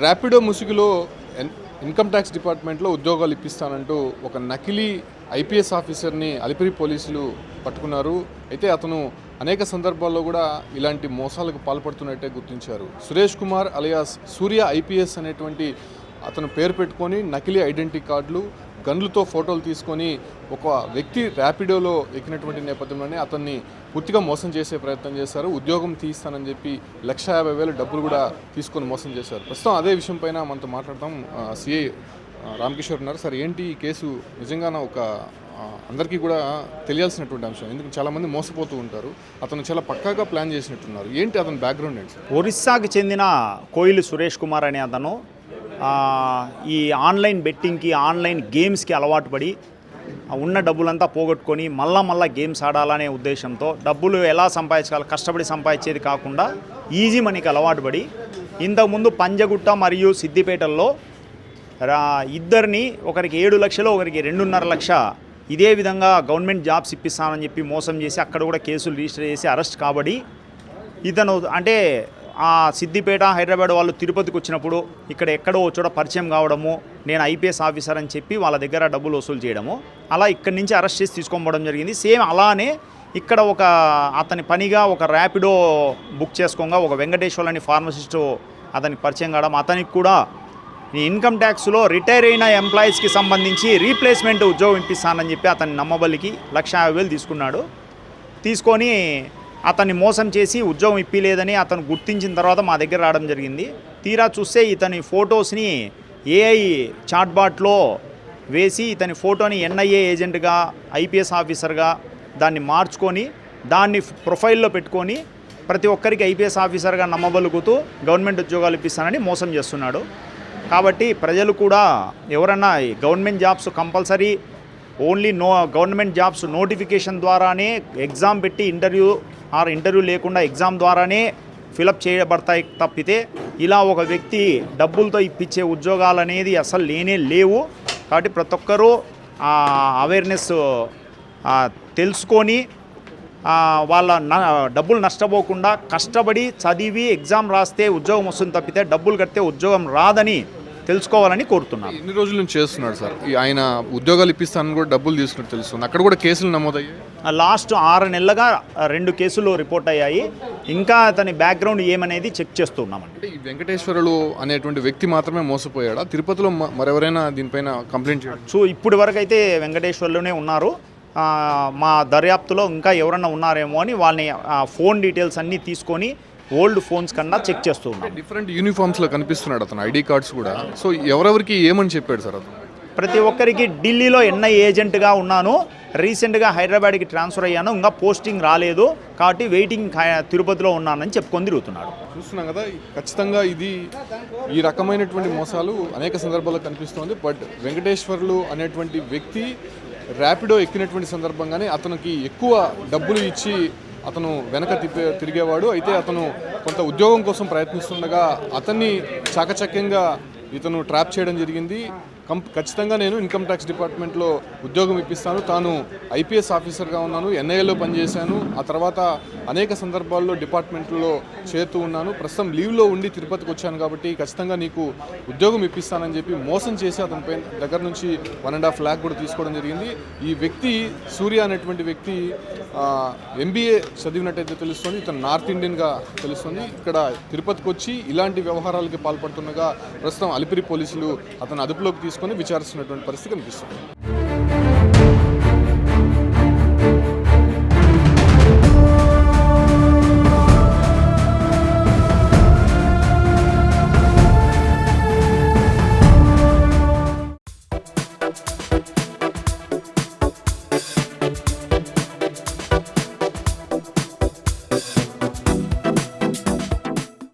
ర్యాపిడో ముసుగులో income tax డిపార్ట్మెంట్లో ఉద్యోగాలు ఇప్పిస్తానంటూ ఒక నకిలీ ఐపీఎస్ ఆఫీసర్ని అలిపిరి పోలీసులు పట్టుకున్నారు. అయితే అతను అనేక సందర్భాల్లో కూడా ఇలాంటి మోసాలకు పాల్పడుతున్నట్టే గుర్తించారు. సురేష్ కుమార్ అలియాస్ సూర్య ఐపీఎస్ అనేటువంటి అతను పేరు పెట్టుకొని నకిలీ ఐడెంటిటీ కార్డులు, గన్లతో ఫోటోలు తీసుకొని ఒక వ్యక్తి ర్యాపిడోలో ఎక్కినటువంటి నేపథ్యంలోనే అతన్ని పూర్తిగా మోసం చేసే ప్రయత్నం చేశారు. ఉద్యోగం తీస్తానని చెప్పి 1,50,000 డబ్బులు కూడా తీసుకొని మోసం చేశారు. ప్రస్తుతం అదే విషయం పైన మనతో మాట్లాడతాం. సిఐ రామకిషోర్ ఉన్నారు. సార్, ఏంటి ఈ కేసు? నిజంగానే ఒక అందరికీ కూడా తెలియాల్సినటువంటి అంశం, ఎందుకంటే చాలామంది మోసపోతూ ఉంటారు. అతను చాలా పక్కాగా ప్లాన్ చేసినట్టున్నారు. ఏంటి అతని బ్యాక్గ్రౌండ్ ఏంటి సార్? ఒరిస్సాకు చెందిన కోయిలు సురేష్ కుమార్ అనే అతను ఈ ఆన్లైన్ బెట్టింగ్కి, ఆన్లైన్ గేమ్స్కి అలవాటు పడి ఉన్న డబ్బులంతా పోగొట్టుకొని మళ్ళా గేమ్స్ ఆడాలనే ఉద్దేశంతో డబ్బులు ఎలా సంపాదించాలి, కష్టపడి సంపాదించేది కాకుండా ఈజీ మనీకి అలవాటు పడి ఇంతకుముందు పంజగుట్ట మరియు సిద్దిపేటల్లో ఇద్దరిని, ఒకరికి 7 లక్షలు, ఒకరికి 2.5 లక్ష ఇదే విధంగా గవర్నమెంట్ జాబ్స్ ఇప్పిస్తానని చెప్పి మోసం చేసి అక్కడ కూడా కేసులు రిజిస్టర్ చేసి అరెస్ట్ కాబడి ఇతను అంటే ఆ సిద్దిపేట, హైదరాబాద్ వాళ్ళు తిరుపతికి వచ్చినప్పుడు ఇక్కడ ఎక్కడో చోట పరిచయం కావడము, నేను ఐపీఎస్ ఆఫీసర్ అని చెప్పి వాళ్ళ దగ్గర డబ్బులు వసూలు చేయడము, అలా ఇక్కడి నుంచి అరెస్ట్ చేసి తీసుకోవడం జరిగింది. సేమ్ అలానే ఇక్కడ ఒక అతని పనిగా ఒక ర్యాపిడో బుక్ చేసుకోగా ఒక వెంకటేశ్వర్ అని ఫార్మసిస్టు అతనికి పరిచయం కావడం, అతనికి కూడా ఇన్కమ్ ట్యాక్స్లో రిటైర్ అయిన ఎంప్లాయీస్కి సంబంధించి రీప్లేస్మెంట్ ఉద్యోగం ఇప్పిస్తానని చెప్పి అతని నమ్మబలికి 1,50,000 తీసుకున్నాడు. తీసుకొని అతన్ని మోసం చేసి ఉద్యోగం ఇప్పిలేదని అతను గుర్తించిన తర్వాత మా దగ్గర రావడం జరిగింది. తీరా చూస్తే ఇతని ఫొటోస్ని ఏఐ చాట్బాట్లో వేసి ఇతని ఫోటోని ఎన్ఐఏ ఏజెంట్గా, ఐపీఎస్ ఆఫీసర్గా దాన్ని మార్చుకొని దాన్ని ప్రొఫైల్లో పెట్టుకొని ప్రతి ఒక్కరికి ఐపీఎస్ ఆఫీసర్గా నమ్మబలుగుతూ గవర్నమెంట్ ఉద్యోగాలు ఇప్పిస్తానని మోసం చేస్తున్నాడు. కాబట్టి ప్రజలు కూడా ఎవరన్నా government jobs compulsory only government jobs notification ద్వారానే ఎగ్జామ్ పెట్టి ఇంటర్వ్యూ లేకుండా ఎగ్జామ్ ద్వారానే ఫిలప్ చేయబడతాయి తప్పితే ఇలా ఒక వ్యక్తి డబ్బులతో ఇప్పించే ఉద్యోగాలు అనేది అసలు లేవు. కాబట్టి ప్రతి ఒక్కరూ అవేర్నెస్ తెలుసుకొని వాళ్ళ డబ్బులు నష్టపోకుండా కష్టపడి చదివి ఎగ్జామ్ రాస్తే ఉద్యోగం వస్తుంది తప్పితే డబ్బులు కడితే ఉద్యోగం రాదని తెలుసుకోవాలని కోరుతున్నాను. ఎన్ని రోజుల నుంచి చేస్తున్నాడు సార్? ఆయన ఉద్యోగాలు ఇప్పిస్తానని కూడా డబ్బులు తీసుకున్నట్టు తెలుస్తుంది. అక్కడ కూడా కేసులు నమోదయ్యాయి. లాస్ట్ 6 నెలలుగా 2 కేసులు రిపోర్ట్ అయ్యాయి. ఇంకా అతని బ్యాక్గ్రౌండ్ ఏమనేది చెక్ చేస్తున్నామండి. అంటే ఈ వెంకటేశ్వరులు అనేటువంటి వ్యక్తి మాత్రమే మోసపోయాడా? తిరుపతిలో మరెవరైనా దీనిపైన కంప్లైంట్ చేయడం? సో ఇప్పటి వరకు అయితే వెంకటేశ్వర్లోనే ఉన్నారు. మా దర్యాప్తులో ఇంకా ఎవరన్నా ఉన్నారేమో అని వాళ్ళని ఫోన్ డీటెయిల్స్ అన్నీ తీసుకొని ఓల్డ్ ఫోన్స్ కన్నా చెక్ చేస్తూ ఉన్నాం. డిఫరెంట్ యూనిఫామ్స్లో కనిపిస్తున్నాడు అతను, ఐడి కార్డ్స్ కూడా. సో ఎవరెవరికి ఏమని చెప్పాడు సార్ అతను? ప్రతి ఒక్కరికి ఢిల్లీలో ఎన్ఐ ఏజెంట్గా ఉన్నాను, రీసెంట్గా హైదరాబాద్కి ట్రాన్స్ఫర్ అయ్యాను, ఇంకా పోస్టింగ్ రాలేదు కాబట్టి వెయిటింగ్ తిరుపతిలో ఉన్నానని చెప్పుకొని తిరుగుతున్నాడు. చూస్తున్నాం కదా, ఖచ్చితంగా ఈ రకమైనటువంటి మోసాలు అనేక సందర్భాల్లో కనిపిస్తుంది. బట్ వెంకటేశ్వర్లు అనేటువంటి వ్యక్తి ర్యాపిడో ఎక్కినటువంటి సందర్భంగానే అతనికి ఎక్కువ డబ్బులు ఇచ్చి అతను వెనక తిరిగేవాడు. అయితే అతను కొంత ఉద్యోగం కోసం ప్రయత్నిస్తుండగా అతన్ని చాకచక్యంగా ఇతను ట్రాప్ చేయడం జరిగింది. ఖచ్చితంగా నేను ఇన్కమ్ ట్యాక్స్ డిపార్ట్మెంట్లో ఉద్యోగం ఇప్పిస్తాను, తాను ఐపీఎస్ ఆఫీసర్గా ఉన్నాను, ఎన్ఐఏలో పనిచేశాను, ఆ తర్వాత అనేక సందర్భాల్లో డిపార్ట్మెంట్లో చేరుతూ ఉన్నాను, ప్రస్తుతం లీవ్లో ఉండి తిరుపతికి వచ్చాను కాబట్టి ఖచ్చితంగా నీకు ఉద్యోగం ఇప్పిస్తానని చెప్పి మోసం చేసి అతని దగ్గర నుంచి 1.5 lakh కూడా తీసుకోవడం జరిగింది. ఈ వ్యక్తి సూర్య అనేటువంటి వ్యక్తి MBA చదివినట్టయితే తెలుస్తుంది. ఇతను నార్త్ ఇండియన్గా తెలుస్తుంది. ఇక్కడ తిరుపతికి వచ్చి ఇలాంటి వ్యవహారాలకి పాల్పడుతుండగా ప్రస్తుతం అలిపిరి పోలీసులు అతను అదుపులోకి తీసుకొని విచారిస్తున్నటువంటి పరిస్థితి కనిపిస్తుంది.